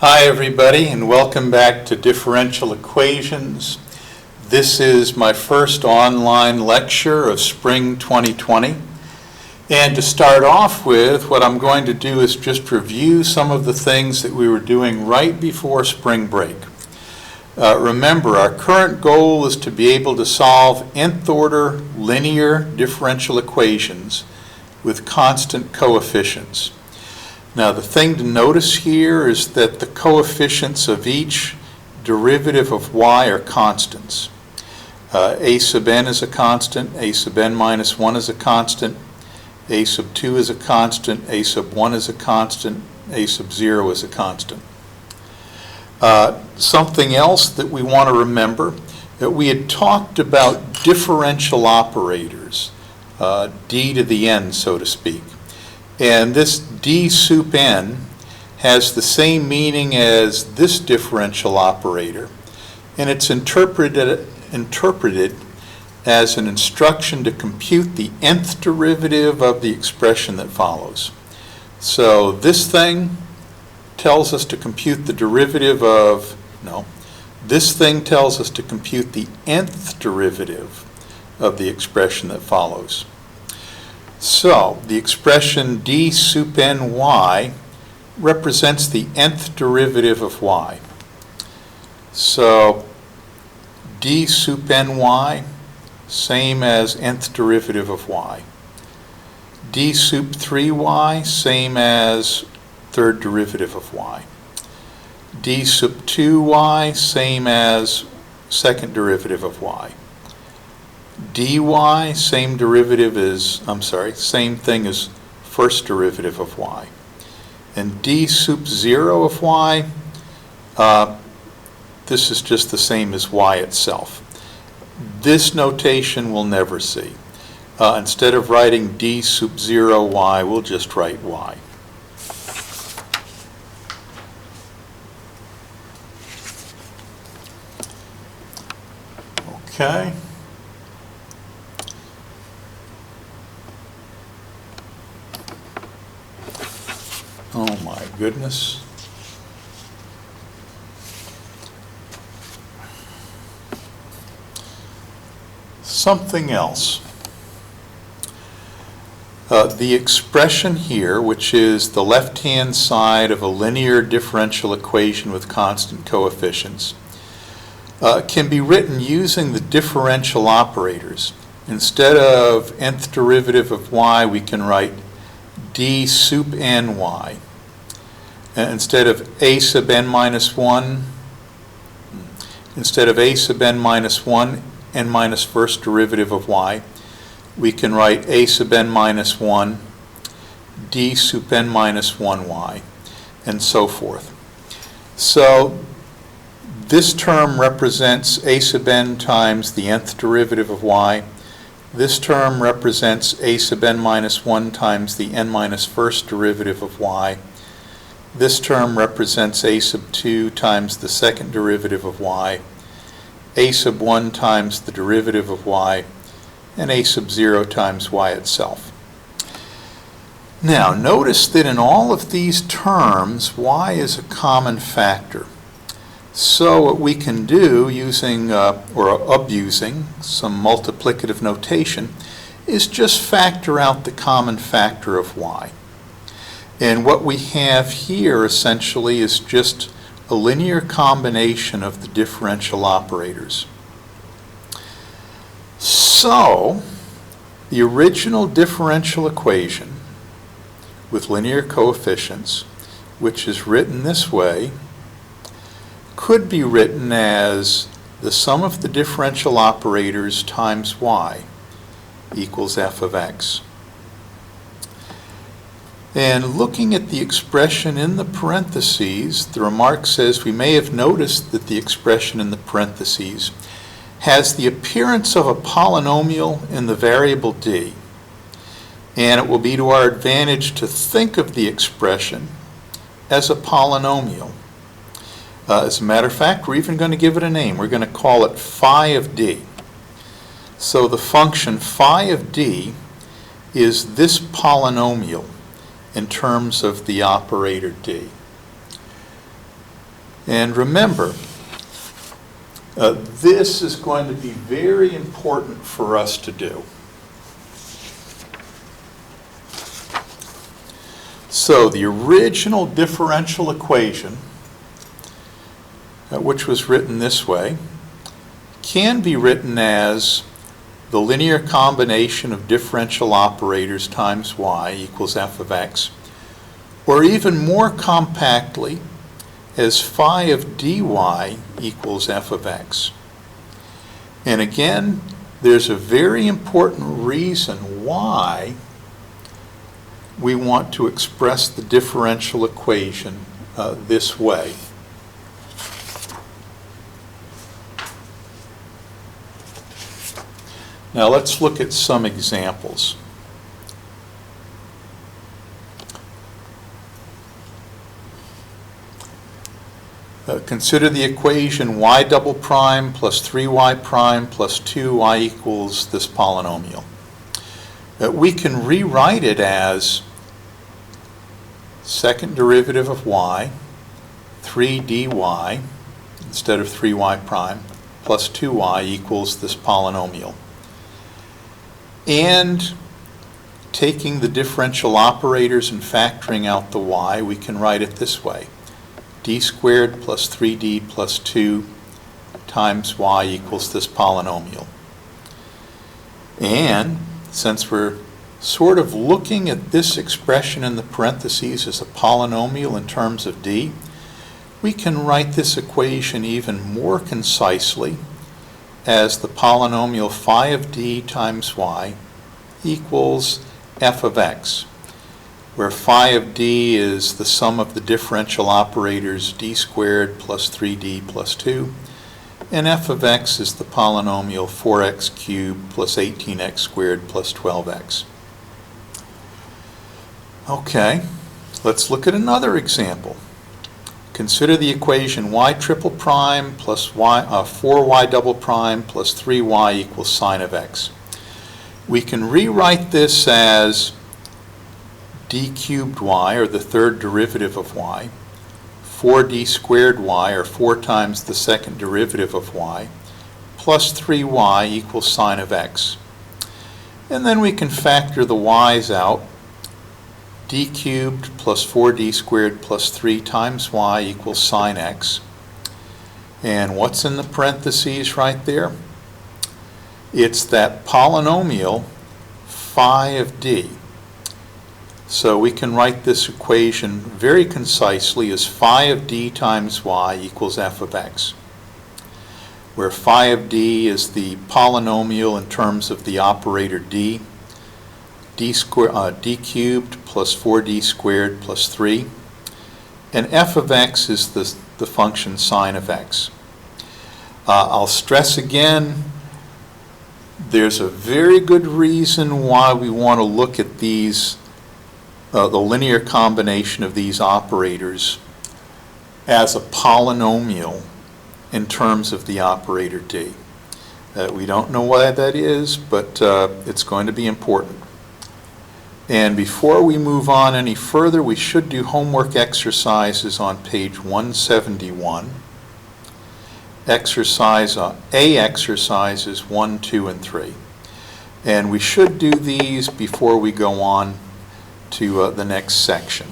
Hi everybody, and welcome back to Differential Equations. This is my first online lecture of spring 2020. And to start off with, what I'm going to do is just review some of the things that we were doing right before spring break. Remember, our current goal is to be able to solve nth order linear differential equations with constant coefficients. Now, the thing to notice here is that the coefficients of each derivative of y are constants. A sub n is a constant, a sub n minus 1 is a constant, a sub 2 is a constant, a sub 1 is a constant, a sub 0 is a constant. Something else that we want to remember, that we had talked about differential operators, d to the n, so to speak. And this d sup n has the same meaning as this differential operator, and it's interpreted as an instruction to compute the nth derivative of the expression that follows. So this thing tells us to compute the derivative of, this thing tells us to compute the nth derivative of the expression that follows. So the expression d sup n y represents the nth derivative of y. So d sup n y, same as nth derivative of y. D sup 3y, same as third derivative of y. D sup 2y, same as second derivative of y. dy, same thing as first derivative of y. And d sup 0 of y, this is just the same as y itself. This notation we'll never see. Instead of writing d sup 0 y, we'll just write y. Okay. Oh my goodness. Something else. The expression here, which is the left-hand side of a linear differential equation with constant coefficients, can be written using the differential operators. Instead of nth derivative of y, we can write d sup n y. Instead of a sub n minus 1, n minus first derivative of y, we can write a sub n minus 1, d sup n minus 1y, and so forth. So this term represents a sub n times the nth derivative of y. This term represents a sub n minus 1 times the n minus first derivative of y. This term represents a sub 2 times the second derivative of y, a sub 1 times the derivative of y, and a sub 0 times y itself. Now, notice that in all of these terms, y is a common factor. So what we can do using, or abusing, some multiplicative notation is just factor out the common factor of y. And what we have here essentially is just a linear combination of the differential operators. So the original differential equation with linear coefficients, which is written this way, could be written as the sum of the differential operators times y equals f of x. And looking at the expression in the parentheses, the remark says we may have noticed that the expression in the parentheses has the appearance of a polynomial in the variable d. And it will be to our advantage to think of the expression as a polynomial. As a matter of fact, we're even going to give it a name. We're going to call it phi of d. So the function phi of d is this polynomial in terms of the operator d. And remember, this is going to be very important for us to do. So the original differential equation, which was written this way, can be written as the linear combination of differential operators times y equals f of x, or even more compactly as phi of dy equals f of x. And again, there's a very important reason why we want to express the differential equation this way. Now let's look at some examples. Consider the equation y double prime plus 3y prime plus 2y equals this polynomial. We can rewrite it as second derivative of y, 3 dy, instead of 3y prime, plus 2y equals this polynomial. And taking the differential operators and factoring out the y, we can write it this way. D squared plus 3d plus 2 times y equals this polynomial. And since we're sort of looking at this expression in the parentheses as a polynomial in terms of d, we can write this equation even more concisely as the polynomial phi of d times y equals f of x, where phi of d is the sum of the differential operators d squared plus 3d plus 2, and f of x is the polynomial 4x cubed plus 18x squared plus 12x. Okay, let's look at another example. Consider the equation y triple prime plus 4y double prime plus 3y equals sine of x. We can rewrite this as d cubed y, or the third derivative of y, 4d squared y, or 4 times the second derivative of y, plus 3y equals sine of x. And then we can factor the y's out. D cubed plus 4d squared plus 3 times y equals sine x. And what's in the parentheses right there? It's that polynomial phi of d. So we can write this equation very concisely as phi of d times y equals f of x, where phi of d is the polynomial in terms of the operator d, d cubed plus 4d squared plus 3, and f of x is the function sine of x. I'll stress again, there's a very good reason why we want to look at these, the linear combination of these operators as a polynomial in terms of the operator d. We don't know why that is, but it's going to be important. And before we move on any further, we should do homework exercises on page 171. Exercises 1, 2, and 3. And we should do these before we go on to the next section.